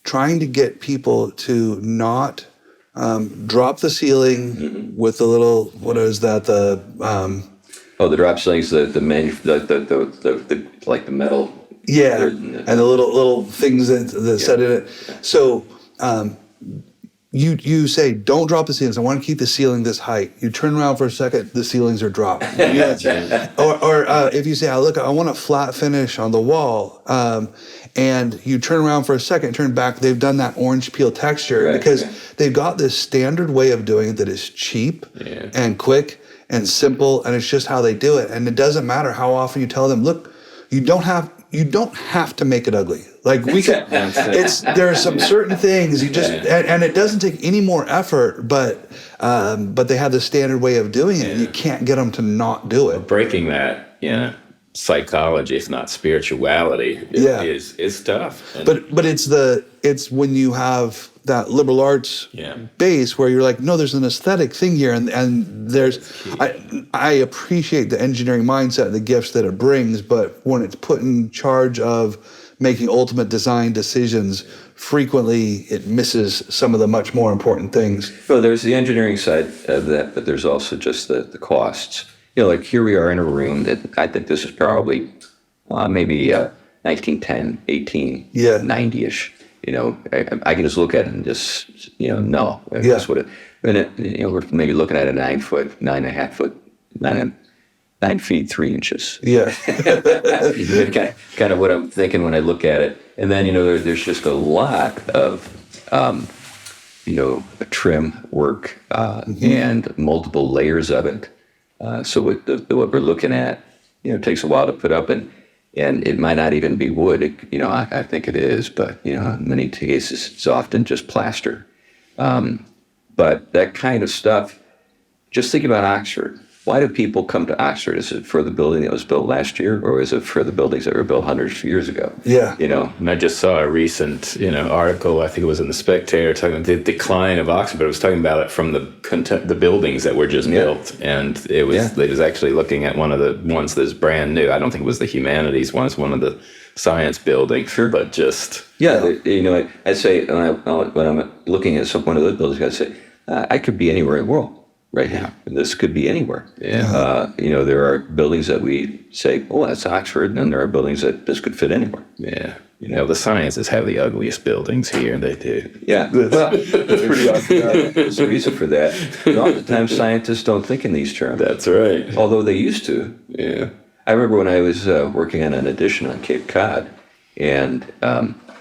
trying to get people to not drop the ceiling with the little, what is that? The drop ceilings, the like the metal. Yeah, and the little things that set in it. So you say, don't drop the ceilings. I want to keep the ceiling this height. You turn around for a second, the ceilings are dropped. Or if you say, I want a flat finish on the wall, and you turn around for a second, turn back, they've done that orange peel texture because they've got this standard way of doing it that is cheap and quick and simple, and it's just how they do it. And it doesn't matter how often you tell them, look, you don't have to make it ugly. Like we can, there are some certain things you just, and it doesn't take any more effort, but they have the standard way of doing it, and you can't get them to not do it. Breaking that, psychology, if not spirituality, is tough. But it's when you have that liberal arts base where you're like, no, there's an aesthetic thing here, and there's I appreciate the engineering mindset and the gifts that it brings, but when it's put in charge of making ultimate design decisions, frequently it misses some of the much more important things. Well, there's the engineering side of that, but there's also just the costs. Like here we are in a room that I think this is probably maybe 1910, 1890-ish. I can just look at it and just, no. That's what it, and we're maybe looking at a 9 feet 3 inches. Yeah. kind of what I'm thinking when I look at it. And then, there's just a lot of, trim work and multiple layers of it. So what we're looking at, it takes a while to put up, and it might not even be wood. I think it is, but in many cases it's often just plaster. But that kind of stuff. Just think about Oxford. why do people come to Oxford? Is it for the building that was built last year, or is it for the buildings that were built hundreds of years ago? Yeah. And I just saw a recent, article, I think it was in the Spectator, talking about the decline of Oxford, but it was talking about it from the buildings that were just built. And it was actually looking at one of the ones that's brand new. I don't think it was the humanities one, it's one of the science buildings, but just... Yeah, I'd say, when I'm looking at one of those buildings, I'd say, I could be anywhere in the world right now. This could be anywhere. Yeah. There are buildings that we say, oh, that's Oxford, and there are buildings that this could fit anywhere. Yeah. The sciences have the ugliest buildings here, they do. Yeah. Well, that's pretty obvious. There's a reason for that. And oftentimes scientists don't think in these terms. That's right. Although they used to. Yeah. I remember when I was working on an addition on Cape Cod, and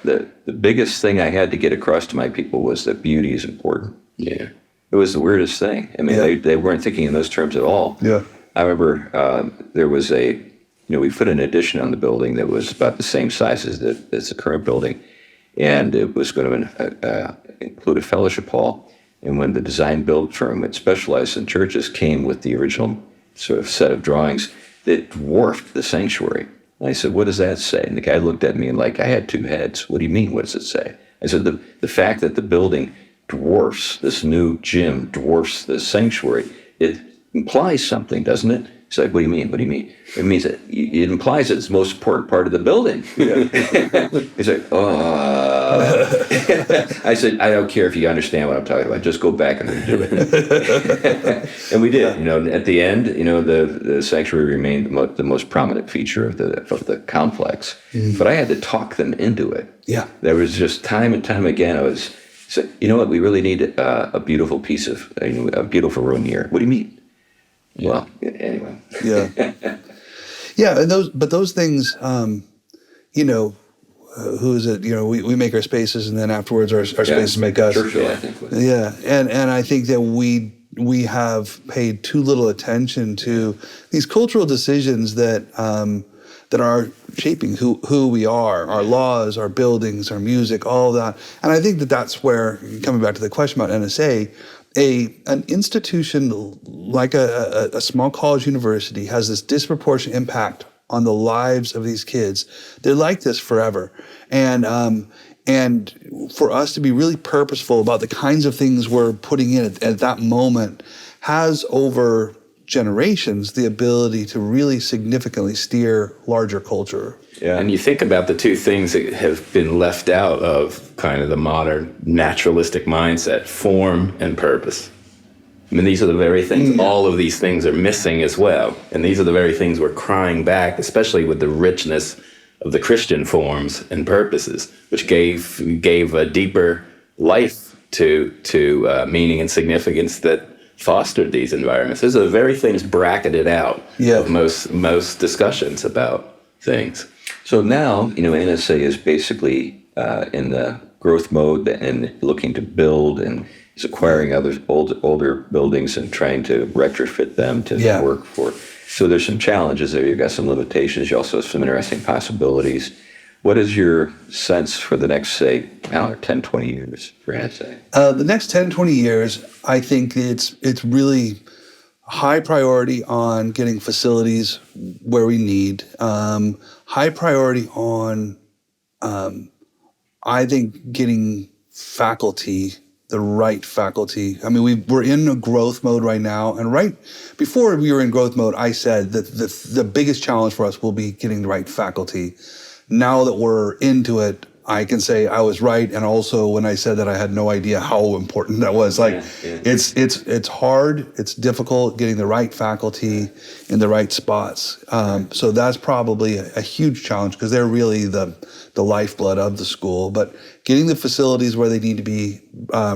the biggest thing I had to get across to my people was that beauty is important. Yeah. It was the weirdest thing. I mean, they weren't thinking in those terms at all. Yeah. I remember there was we put an addition on the building that was about the same size as the current building, and it was going to include a fellowship hall. And when the design build firm that specialized in churches came with the original sort of set of drawings, it dwarfed the sanctuary. And I said, what does that say? And the guy looked at me and I had two heads. What do you mean? What does it say? I said, the fact that the building dwarfs, this new gym dwarfs the sanctuary, it implies something, doesn't it? He's like, what do you mean? What do you mean? It means that it implies it's the most important part of the building. He's like, I said, I don't care if you understand what I'm talking about. Just go back and redo it. And we did. At the end, the sanctuary remained the most prominent feature of the complex. But I had to talk them into it. Yeah. There was just time and time again, I was saying, you know what? We really need a beautiful piece of a beautiful room here. What do you mean? Yeah. Well, anyway. Yeah. Yeah, and those things, who is it? We make our spaces, and then afterwards our spaces make us. Churchill, I think. Yeah, and I think that we have paid too little attention to these cultural decisions that are shaping who we are, our laws, our buildings, our music, all of that. And I think that's where, coming back to the question about NSA, an institution like a small college university has this disproportionate impact on the lives of these kids. They're like this forever. And for us to be really purposeful about the kinds of things we're putting in at that moment has over generations the ability to really significantly steer larger culture. Yeah. And you think about the two things that have been left out of kind of the modern naturalistic mindset, form and purpose. I mean, these are the very things, all of these things are missing as well. And these are the very things we're crying back, especially with the richness of the Christian forms and purposes, which gave a deeper life to meaning and significance that fostered these environments. Those are the very things bracketed out of most discussions about things. So now, NSA is basically in the growth mode and looking to build and is acquiring other older buildings and trying to retrofit them to work for. So there's some challenges there. You've got some limitations. You also have some interesting possibilities. What is your sense for the next, say, 10, 20 years for NSA? The next 10, 20 years, I think it's really high priority on getting facilities where we need. High priority on, I think, getting faculty, the right faculty. I mean, we're in a growth mode right now. And right before we were in growth mode, I said that the biggest challenge for us will be getting the right faculty. Now that we're into it, I can say I was right. And also when I said that I had no idea how important that was, it's hard, it's difficult getting the right faculty in the right spots. So that's probably a huge challenge because they're really the lifeblood of the school. But getting the facilities where they need to be,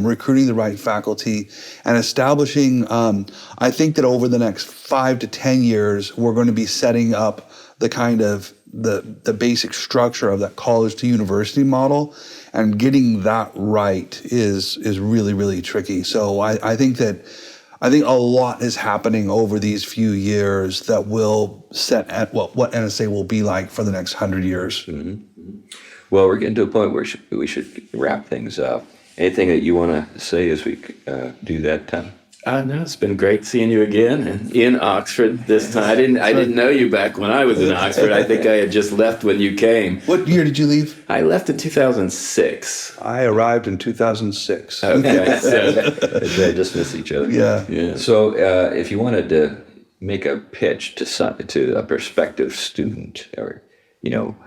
recruiting the right faculty, and establishing, I think that over the next 5 to 10 years, we're going to be setting up the kind of the basic structure of that college to university model, and getting that right is really, really tricky. So I think a lot is happening over these few years that will set at what NSA will be like for the next 100 years. Mm-hmm. Well, we're getting to a point where we should wrap things up. Anything that you want to say as we do that, Tom? No, it's been great seeing you again and in Oxford this time. I didn't know you back when I was in Oxford. I think I had just left when you came. What year did you leave? I left in 2006. I arrived in 2006. Okay, so They just miss each other. Yeah. So if you wanted to make a pitch to a prospective student, or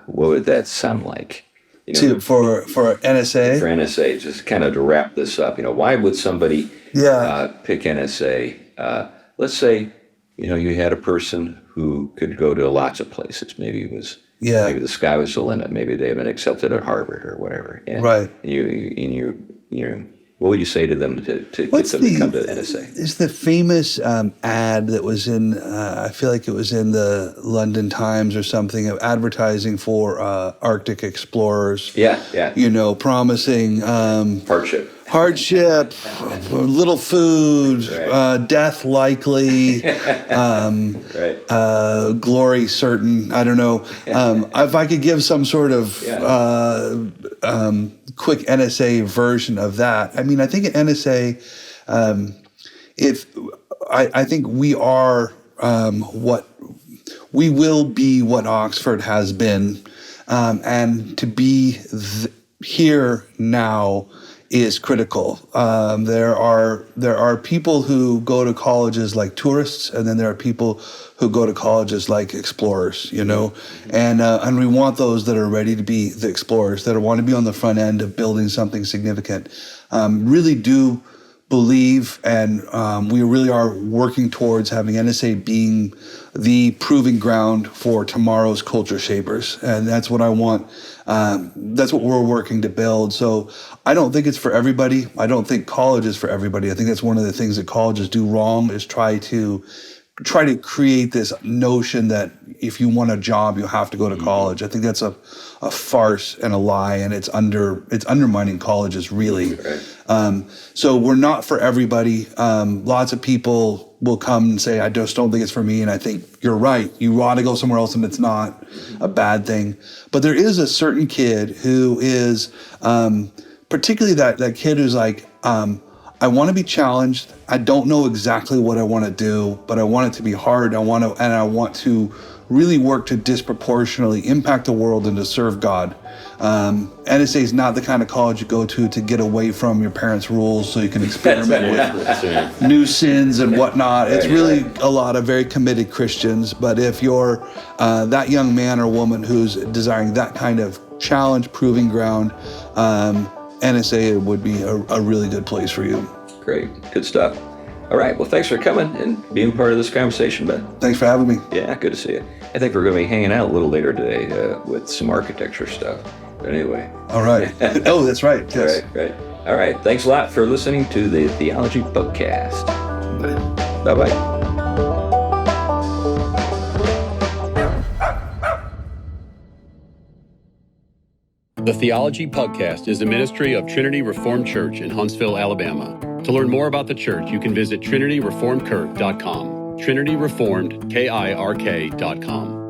what would that sound like? For NSA? For NSA, just kind of to wrap this up, why would somebody pick NSA? Let's say, you had a person who could go to lots of places. Maybe it was, maybe the sky was the limit. Maybe they had been accepted at Harvard or whatever. And right. What would you say to them to get them to come to NSA? Is the famous ad that was in, I feel like it was in the London Times or something, of advertising for Arctic explorers. Yeah. Promising hardship, little food, right. Death likely, glory certain. I don't know. If I could give some sort of quick NSA version of that. I mean, I think at NSA, I think we are we will be what Oxford has been, and to be here now is critical. There are people who go to colleges like tourists, and then there are people who go to colleges like explorers, and we want those that are ready to be the explorers, that want to be on the front end of building something significant. Really do believe, and we really are working towards having NSA being the proving ground for tomorrow's culture shapers. And that's what I want. That's what we're working to build. So I don't think it's for everybody. I don't think college is for everybody. I think that's one of the things that colleges do wrong, is try to create this notion that if you want a job, you have to go to college. I think that's a farce and a lie, and it's undermining colleges, really. Right. So we're not for everybody. Lots of people will come and say, I just don't think it's for me. And I think you're right. You ought to go somewhere else, and it's not a bad thing. But there is a certain kid who is, particularly that kid who's like, I want to be challenged. I don't know exactly what I want to do, but I want it to be hard. I want to really work to disproportionately impact the world and to serve God. NSA is not the kind of college you go to get away from your parents' rules so you can experiment with new sins and whatnot. It's really a lot of very committed Christians. But if you're that young man or woman who's desiring that kind of challenge, proving ground, NSA would be a really good place for you. Great. Good stuff. All right. Well, thanks for coming and being part of this conversation, Ben. Thanks for having me. Yeah, good to see you. I think we're going to be hanging out a little later today with some architecture stuff. But anyway. All right. Oh, that's right. Yes. Right. All right. Thanks a lot for listening to the Theology Pugcast. Bye-bye. The Theology Pugcast is a ministry of Trinity Reformed Church in Huntsville, Alabama. To learn more about the church, you can visit trinityreformedkirk.com. trinityreformedkirk.com.